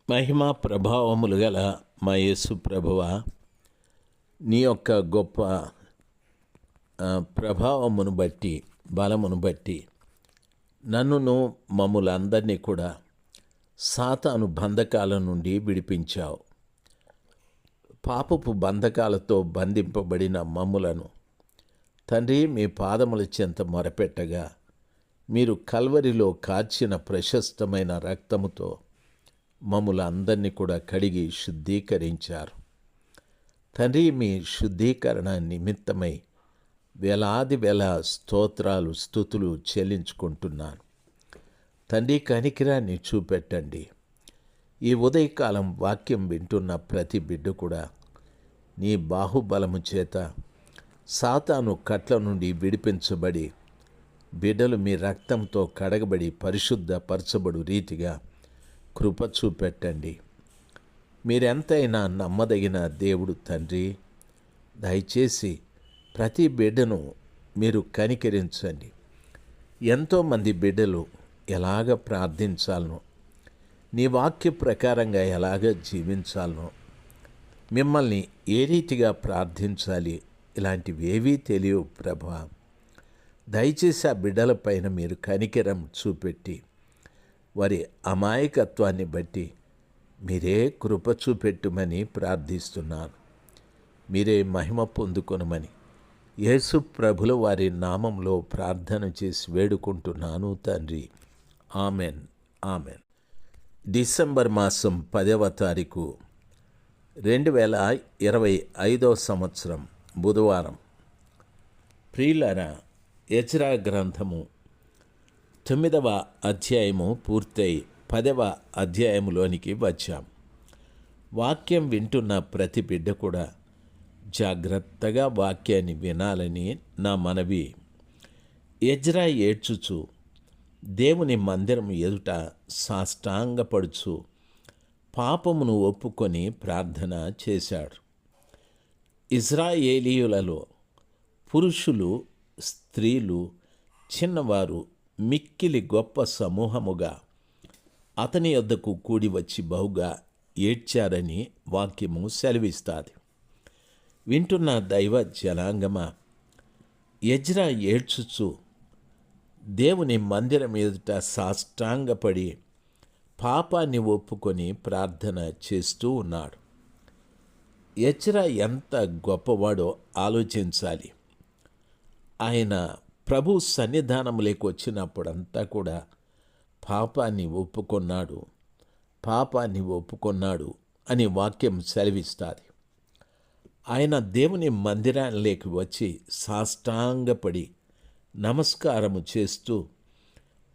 మహిమా ప్రభావములు గల మా యేసు ప్రభువా, నీ యొక్క గొప్ప ప్రభావమును బట్టి, బలమును బట్టి నన్నును మమ్ములందరినీ కూడా సాతాను బంధకాల నుండి విడిపించావు. పాపపు బంధకాలతో బంధింపబడిన మమ్ములను తండ్రి మీ పాదముల చెంత మొరపెట్టగా, మీరు కల్వరిలో కార్చిన ప్రశస్తమైన రక్తముతో మమ్ములందరినీ కూడా కడిగి శుద్ధీకరించారు. తండ్రి, మీ శుద్ధీకరణ నిమిత్తమై వేలాది వేల స్తోత్రాలు, స్తుతులు చెల్లించుకుంటున్నాను. తండ్రి, కనికిరాన్ని చూపెట్టండి. ఈ ఉదయకాలం వాక్యం వింటున్న ప్రతి బిడ్డ కూడా నీ బాహుబలము చేత సాతాను కట్ల నుండి విడిపించబడి, బిడ్డలు మీ రక్తంతో కడగబడి పరిశుద్ధపరచబడు రీతిగా కృప చూపెట్టండి. మీరెంతైనా నమ్మదగిన దేవుడు తండ్రి. దయచేసి ప్రతి బిడ్డను మీరు కనికరించండి. ఎంతోమంది బిడ్డలు ఎలాగ ప్రార్థించాలనో, నీ వాక్య ప్రకారంగా ఎలాగ జీవించాలనో, మిమ్మల్ని ఏ రీతిగా ప్రార్థించాలి, ఇలాంటివేవీ తెలియవు ప్రభా. దయచేసి ఆ బిడ్డలపైన మీరు కనికరం చూపెట్టి, వారి అమాయకత్వాన్ని బట్టి మీరే కృప చూపెట్టుమని ప్రార్థిస్తున్నాను. మీరే మహిమ పొందుకొనమని యేసు ప్రభుల వారి నామంలో ప్రార్థన చేసి వేడుకుంటున్నాను తండ్రి. Amen, amen. డిసెంబర్ మాసం 10వ తారీఖు 2025 సంవత్సరం బుధవారం. ప్రియులారా, ఎజ్రా గ్రంథము 9వ అధ్యాయము పూర్తయి 10వ అధ్యాయములోనికి వచ్చాం. వాక్యం వింటున్న ప్రతి బిడ్డ కూడా జాగ్రత్తగా వాక్యాన్ని వినాలని నా మనవి. ఎజ్రా ఏడ్చుచు దేవుని మందిరం ఎదుట సాష్టాంగపడుచు పాపమును ఒప్పుకొని ప్రార్థన చేశాడు. ఇజ్రాయేలీయులలో పురుషులు, స్త్రీలు, చిన్నవారు మిక్కిలి గొప్ప సమూహముగా అతని యొద్దకు కూడి వచ్చి బహుగా ఏడ్చారని వాక్యము సెలవిస్తాది. వింటున్న దైవ జనాంగమా, ఎజ్రా ఏడ్చుచు దేవుని మందిరం ఎదుట సాష్టాంగపడి పాపాన్ని ఒప్పుకొని ప్రార్థన చేస్తూ ఉన్నాడు. ఎజ్రా ఎంత గొప్పవాడో ఆలోచించాలి. ఆయన ప్రభు సన్నిధానములోకి వచ్చినప్పుడంతా కూడా పాపాన్ని ఒప్పుకొన్నాడు అని వాక్యం సెలవిస్తుంది. ఆయన దేవుని మందిరానికి వచ్చి సాష్టాంగపడి నమస్కారము చేస్తూ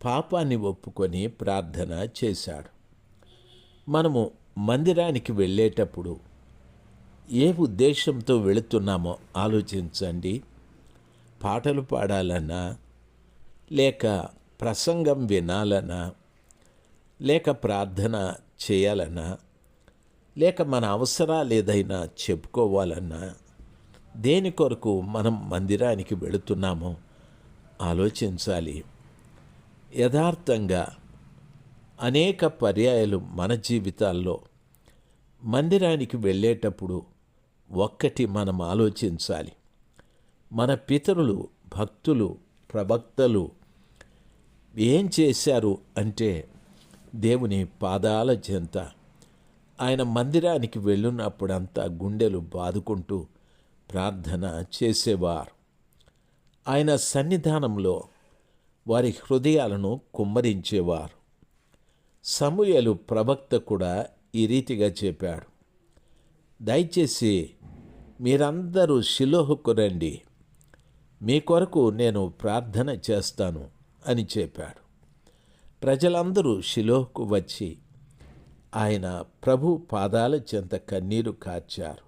పాపాన్ని ఒప్పుకొని ప్రార్థన చేశాడు. మనము మందిరానికి వెళ్ళేటప్పుడు ఏ ఉద్దేశంతో వెళుతున్నామో ఆలోచించండి. పాటలు పాడాలన్నా, లేక ప్రసంగం వినాలన్నా, లేక ప్రార్థన చేయాలన్నా, లేక మన అవసరాలు ఏదైనా చెప్పుకోవాలన్నా, దేని కొరకు మనం మందిరానికి వెళుతున్నామో ఆలోచించాలి. యథార్థంగా అనేక పర్యాయాలు మన జీవితాల్లో మందిరానికి వెళ్ళేటప్పుడు ఒక్కటి మనం ఆలోచించాలి. మన పితరులు, భక్తులు, ప్రవక్తలు ఏం చేశారు అంటే, దేవుని పాదాల చెంత ఆయన మందిరానికి వెళ్ళినప్పుడంతా గుండెలు బాదుకుంటూ ప్రార్థన చేసేవారు. ఆయన సన్నిధానంలో వారి హృదయాలను కుమ్మరించేవారు. సమూయేలు ప్రవక్త కూడా ఈ రీతిగా చెప్పాడు, దయచేసి మీరందరూ షిలోహుకు రండి, మీ కొరకు నేను ప్రార్థన చేస్తాను అని చెప్పాడు. ప్రజలందరూ షిలోహుకు వచ్చి ఆయన ప్రభు పాదాల చెంత కన్నీరు కార్చారు.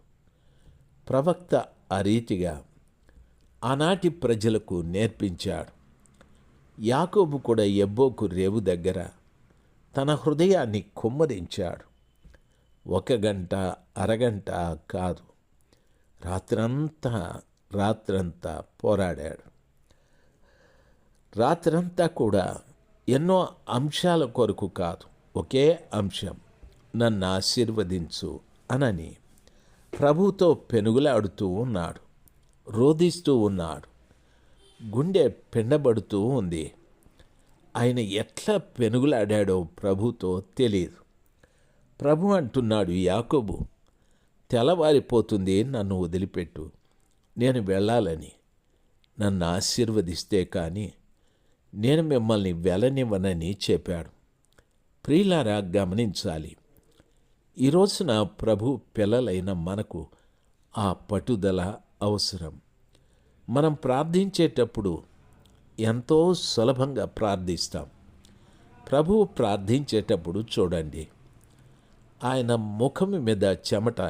ప్రవక్త ఆ రీతిగా ఆనాటి ప్రజలకు నేర్పించాడు. యాకోబు కూడా యబ్బోకు రేవు దగ్గర తన హృదయాన్ని కుమ్మరించాడు. 1 గంట, అరగంట కాదు, రాత్రంతా పోరాడాడు. రాత్రంతా కూడా ఎన్నో అంశాల కొరకు కాదు, ఒకే అంశం, నన్ను ఆశీర్వదించు అనని ప్రభువుతో పెనుగులాడుతూ ఉన్నాడు, రోదిస్తూ ఉన్నాడు. గుండె పిండబడుతూ ఉంది. ఆయన ఎట్లా పెనుగులాడాడో ప్రభుతో తెలియదు. ప్రభు అంటున్నాడు, యాకోబు, తెల్లవారిపోతుంది, నన్ను వదిలిపెట్టు, నేను వెళ్ళాలని. నన్ను ఆశీర్వదిస్తే కానీ నేను మిమ్మల్ని వెళ్ళనివ్వనని చెప్పాడు. ప్రియులారా, గమనించాలి. ఈ రోజున ప్రభు పిల్లలైన మనకు ఆ పట్టుదల అవసరం. మనం ప్రార్థించేటప్పుడు ఎంతో సులభంగా ప్రార్థిస్తాం. ప్రభువు ప్రార్థించేటప్పుడు చూడండి, ఆయన ముఖం మీద చెమట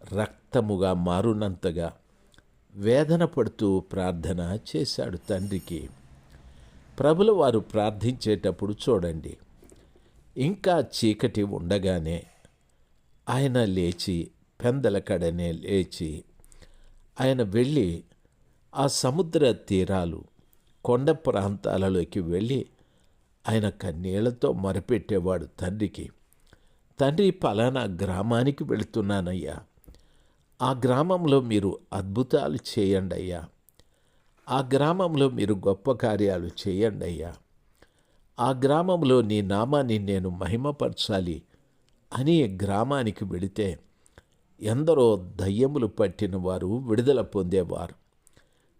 రక్తముగా మారునంతగా వేదన పడుతూ ప్రార్థన చేశాడు తండ్రికి. ప్రభుల వారు ప్రార్థించేటప్పుడు చూడండి, ఇంకా చీకటి ఉండగానే ఆయన లేచి, పెందలకడనే లేచి ఆయన వెళ్ళి ఆ సముద్ర తీరాలు, కొండ ప్రాంతాలలోకి వెళ్ళి ఆయన కన్నీళ్లతో మొరపెట్టేవాడు తండ్రికి. తండ్రి, పలానా గ్రామానికి వెళుతున్నానయ్యా, ఆ గ్రామంలో మీరు అద్భుతాలు చేయండి అయ్యా, ఆ గ్రామంలో మీరు గొప్ప కార్యాలు చేయండి అయ్యా, ఆ గ్రామంలో నీ నామాన్ని నేను మహిమపరచాలి అని గ్రామానికి వెళితే ఎందరో దయ్యములు పట్టిన వారు విడుదల పొందేవారు,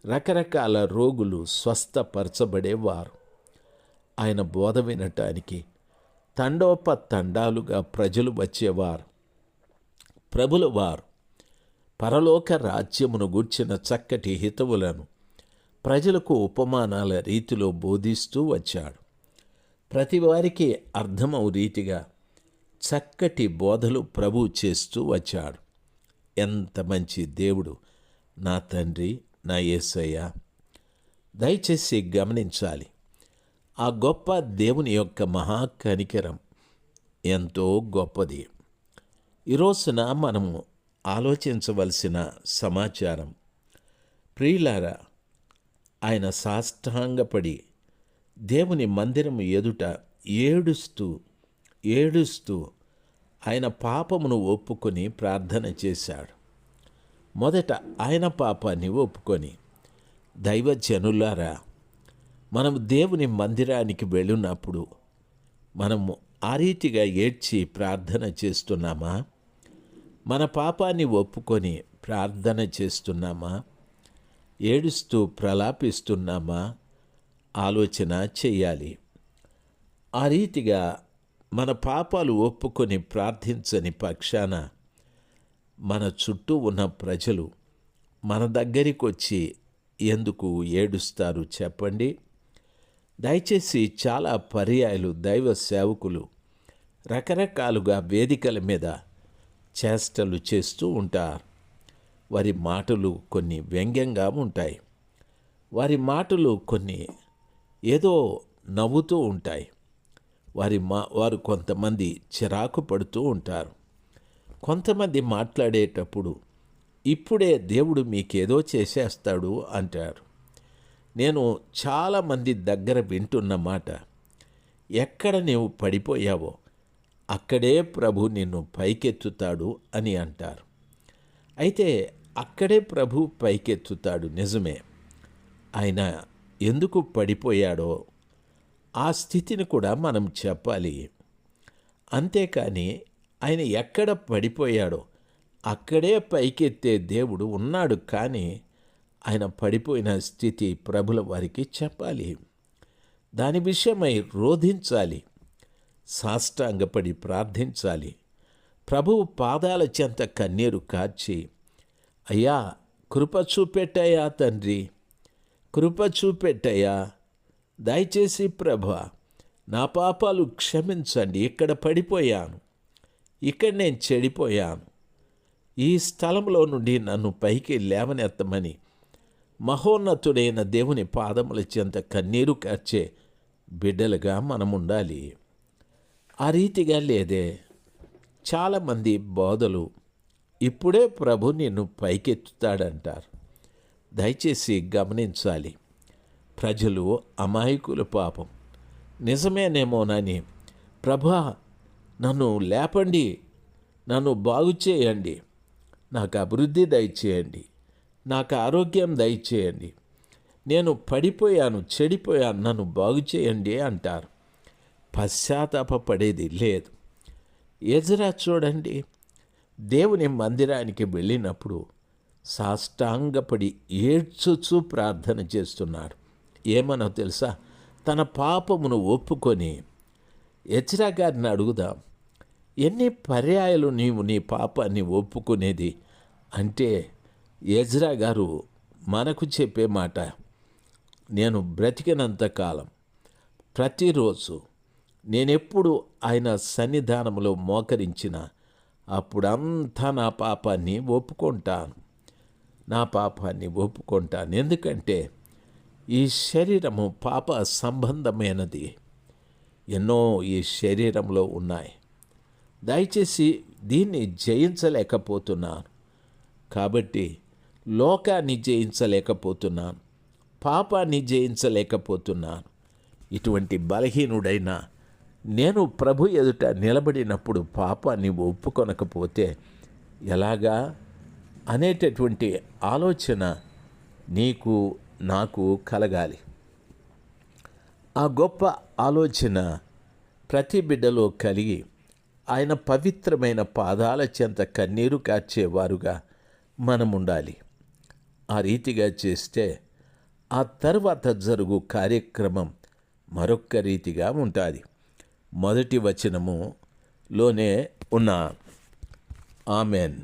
రకరకాల రోగులు స్వస్థపరచబడేవారు. ఆయన బోధ వినటానికి తండోపతండాలుగా ప్రజలు వచ్చేవారు. ప్రభుల వారు పరలోక రాజ్యమును గూర్చిన చక్కటి హితవులను ప్రజలకు ఉపమానాల రీతిలో బోధిస్తూ వచ్చాడు. ప్రతి వారికి అర్థమవు రీతిగా చక్కటి బోధలు ప్రభు చేస్తూ వచ్చాడు. ఎంత మంచి దేవుడు నా తండ్రి, నా యేసయ్య! దయచేసి గమనించాలి, ఆ గొప్ప దేవుని యొక్క మహాకనికరం ఎంతో గొప్పది. ఈరోజున మనము ఆలోచించవలసిన సమాచారం, ప్రియులారా, ఆయన సాష్టాంగపడి దేవుని మందిరం ఎదుట ఏడుస్తూ ఆయన పాపమును ఒప్పుకొని ప్రార్థన చేశాడు. మొదట ఆయన పాపాన్ని ఒప్పుకొని, దైవజనులారా, మనము దేవుని మందిరానికి వెళ్ళినప్పుడు మనము ఆ రీతిగా ఏడ్చి ప్రార్థన చేస్తున్నామా? మన పాపాన్ని ఒప్పుకొని ప్రార్థన చేస్తున్నామా? ఏడుస్తూ ప్రలాపిస్తున్నామా? ఆలోచన చేయాలి. ఆ రీతిగా మన పాపాలు ఒప్పుకొని ప్రార్థించని పక్షాన మన చుట్టూ ఉన్న ప్రజలు మన దగ్గరికి వచ్చి ఎందుకు ఏడుస్తారు చెప్పండి? దయచేసి చాలా పర్యాయాలు దైవ సేవకులు రకరకాలుగా వేదికల మీద చేష్టలు చేస్తూ ఉంటారు. వారి మాటలు కొన్ని వ్యంగ్యంగా ఉంటాయి. వారి మాటలు కొన్ని ఏదో నవ్వుతూ ఉంటాయి. వారు కొంతమంది చిరాకు పడుతూ ఉంటారు. కొంతమంది మాట్లాడేటప్పుడు ఇప్పుడే దేవుడు మీకేదో చేసేస్తాడు అంటారు. నేను చాలామంది దగ్గర వింటున్న మాట, ఎక్కడ నీవు పడిపోయావో అక్కడే ప్రభు నిన్ను పైకెత్తుతాడు అని అంటారు. అయితే అక్కడే ప్రభు పైకెత్తుతాడు, నిజమే. ఆయన ఎందుకు పడిపోయాడో ఆ స్థితిని కూడా మనం చెప్పాలి. అంతేకాని ఆయన ఎక్కడ పడిపోయాడో అక్కడే పైకెత్తే దేవుడు ఉన్నాడు, కానీ ఆయన పడిపోయిన స్థితి ప్రభుల వారికి చెప్పాలి. దాని విషయమై రోధించాలి, సాష్టాంగపడి ప్రార్థించాలి. ప్రభువు పాదాల చెంత కన్నీరు కార్చి, అయ్యా కృప చూపెట్టయ్యా తండ్రి, కృప చూపెట్టయ్యా, దయచేసి ప్రభా నా పాపాలు క్షమించండి, ఇక్కడ పడిపోయాను, ఇక్కడ నేను చెడిపోయాను, ఈ స్థలంలో నుండి నన్ను పైకి లేవనెత్తమని మహోన్నతుడైన దేవుని పాదముల చెంత కన్నీరు కార్చే బిడ్డలుగా మనముండాలి. ఆ రీతిగా లేదే చాలామంది బోధలు ఇప్పుడే ప్రభు నిన్ను పైకెత్తుతాడంటారు. దయచేసి గమనించాలి, ప్రజలు అమాయకుల పాపం నిజమేనేమోనని ప్రభా నన్ను లేపండి, నన్ను బాగు చేయండి, నాకు అభివృద్ధి దయచేయండి, నాకు ఆరోగ్యం దయచేయండి, నేను పడిపోయాను, చెడిపోయాను, నన్ను బాగు చేయండి అంటారు. పశ్చాత్తాపపడేది లేదు. ఎజ్రా చూడండి, దేవుని మందిరానికి వెళ్ళినప్పుడు సాష్టాంగపడి ఏడ్చుచూ ప్రార్థన చేస్తున్నాడు. ఏమనో తెలుసా? తన పాపమును ఒప్పుకొని, ఎజ్రా గారిని అడుగుదాం, ఎన్ని పర్యాయాలు నీవు నీ పాపాన్ని ఒప్పుకునేది అంటే, ఎజ్రా గారు మనకు చెప్పే మాట, నేను బ్రతికినంత కాలం ప్రతిరోజు నేనెప్పుడు ఆయన సన్నిధానంలో మోకరించిన అప్పుడంతా నా పాపాన్ని ఒప్పుకుంటాను, నా పాపాన్ని ఒప్పుకుంటాను. ఎందుకంటే ఈ శరీరము పాప సంబంధమైనది. ఎన్నో ఈ శరీరంలో ఉన్నాయి. దయచేసి దీన్ని జయించలేకపోతున్నాను. కాబట్టి లోకాన్ని జయించలేకపోతున్నాను, పాపాన్ని జయించలేకపోతున్నాను. ఇటువంటి బలహీనుడైన నేను ప్రభు ఎదుట నిలబడినప్పుడు పాపాన్ని ఒప్పుకొనకపోతే ఎలాగా అనేటటువంటి ఆలోచన నీకు నాకు కలగాలి. ఆ గొప్ప ఆలోచన ప్రతి బిడ్డలో కలిగి ఆయన పవిత్రమైన పాదాల చెంత కన్నీరు కార్చేవారుగా మనం ఉండాలి. ఆ రీతిగా చేస్తే ఆ తర్వాత జరుగు కార్యక్రమం మరొక్క రీతిగా ఉంటుంది. మొదటి వచనములోనే ఉన్న ఆమెన్.